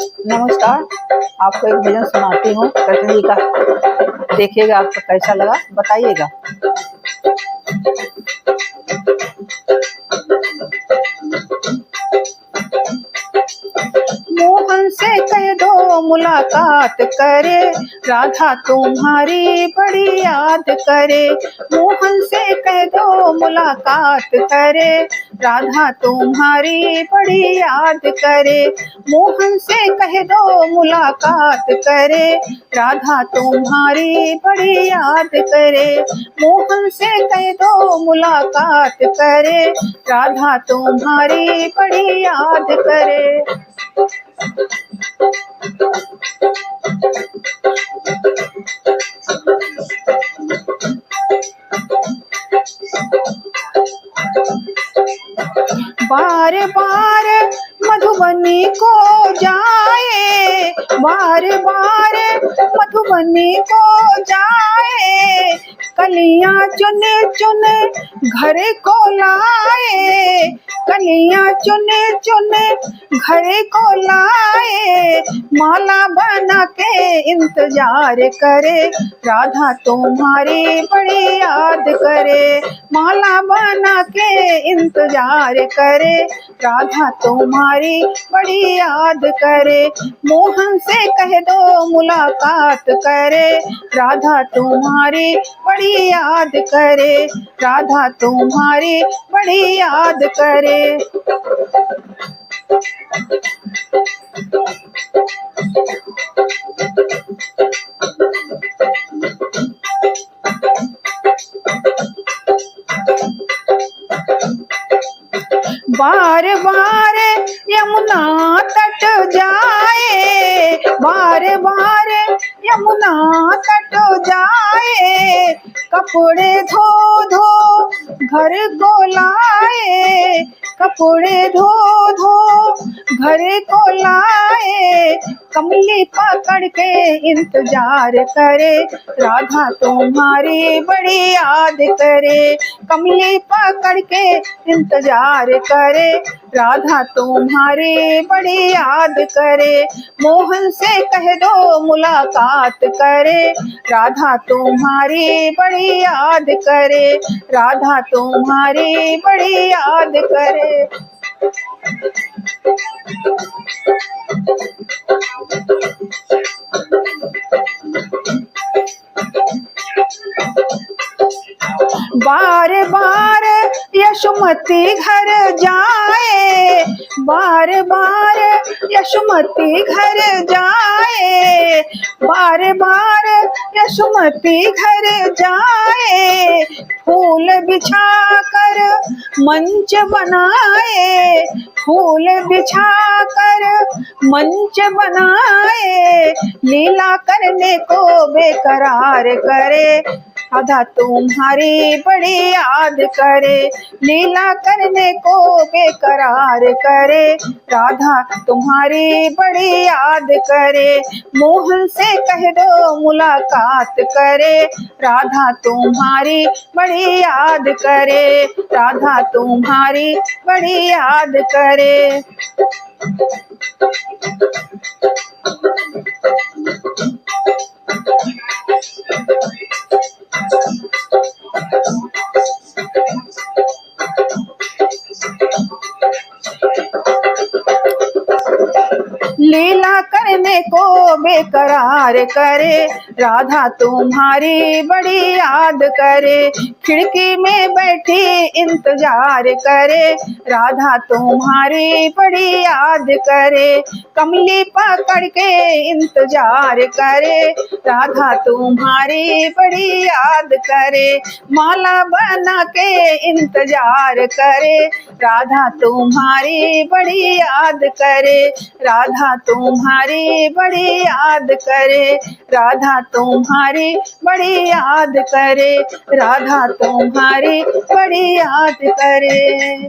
नमस्कार। आपको एक भजन सुनाती हूँ कृष्ण जी का। देखिएगा आपको कैसा लगा, बताइएगा। मोहन से कह दो मुलाकात करे, राधा तुम्हारी बड़ी याद करे। मोहन से कह दो मुलाकात करे, राधा तुम्हारी बड़ी याद करे। मोहन से कह दो मुलाकात करे, राधा तुम्हारी बड़ी याद करे। मोहन से कह दो मुलाकात करे, राधा तुम्हारी बड़ी याद करे। बार बार मधुबनी को जाए, बार बार मधुबनी को जाए। कलियां चुन चुन घर को लाए, कलियां चुन चुन घर को लाए। माला बना के इंतजार करे, राधा तुम्हारी बड़ी याद करे। माला बना के इंतजार करे, राधा तुम्हारी बड़ी याद करे। मोहन से कह दो मुलाकात करे, राधा तुम्हारी बड़ी याद करे। राधा तुम्हारी बड़ी याद करे। बार बार यमुना तट जाए, बार बार यमुना तट जाए। कपड़े धो धो घर को लाए, कपड़े धो धो घर को लाए। कमली पकड़ के इंतजार करे, राधा तुम्हारी बड़ी याद करे। कमली पकड़ के इंतजार करे, राधा तुम्हारी बड़ी याद करे। मोहन से कह दो मुलाकात करे, राधा तुम्हारी बड़ी याद करे। राधा तुम्हारी बड़ी याद करे। बार बार यशोमती घर जाए, बार बार यशोमती घर जाए। बार बार यशोमती घर जाए। फूल बिछा कर मंच बनाए, फूल बिछा कर मंच बनाए। लीला करने को बेकरार करे, राधा तुम्हारी बड़ी याद करे। लीला करने को बेकरार करे, राधा तुम्हारी बड़ी याद करे। मोहन से कह दो मुलाकात करे, राधा तुम्हारी बड़ी याद करे। राधा तुम्हारी बड़ी याद करे। लीला करने को बेकरार करे, राधा तुम्हारी बड़ी याद करे। खिड़की में बैठी इंतजार करे, राधा तुम्हारी बड़ी याद करे। कमली पकड़ के इंतजार करे, राधा तुम्हारी बड़ी याद करे। माला बना के इंतजार करे, राधा तुम्हारी बड़ी याद करे। राधा तुम्हारी बड़ी याद करे, राधा तुम्हारी बड़ी याद करे। राधा तुम्हारी बड़ी याद करे।